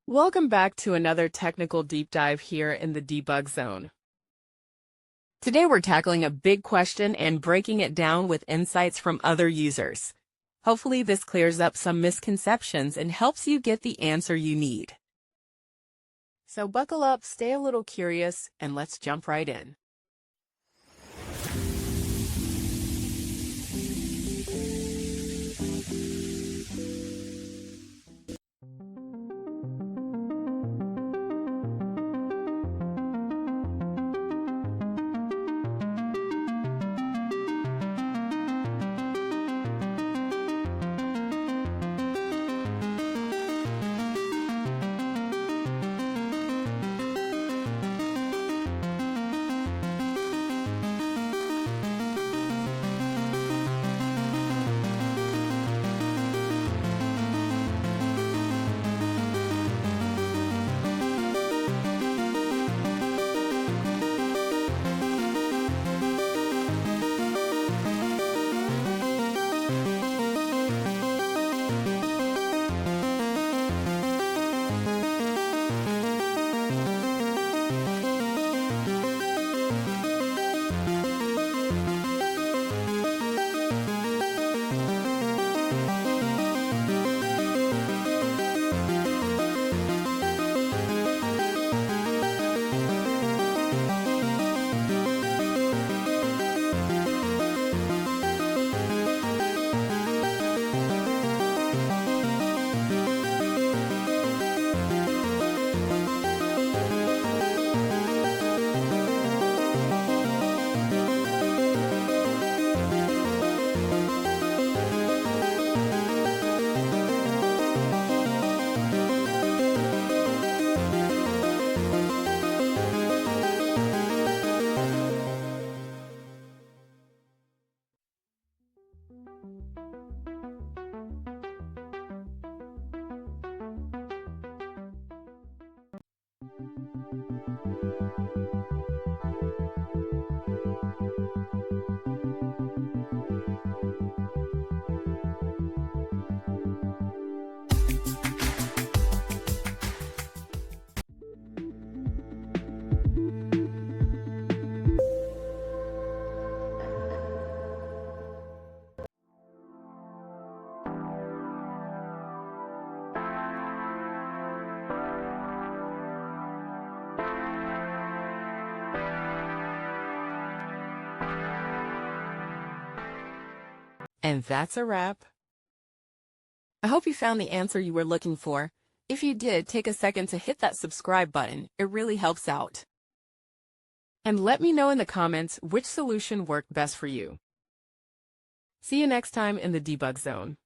Welcome back to another technical deep dive here in the debug zone. Today we're tackling a big question and breaking it down with insights from other users. Hopefully this clears up some misconceptions and helps you get the answer you need. So buckle up, stay a little curious, and let's jump right in. And that's a wrap. I hope you found the answer you were looking for. If you did, take a second to hit that subscribe button. It really helps out. And let me know in the comments which solution worked best for you. See you next time in the debug zone.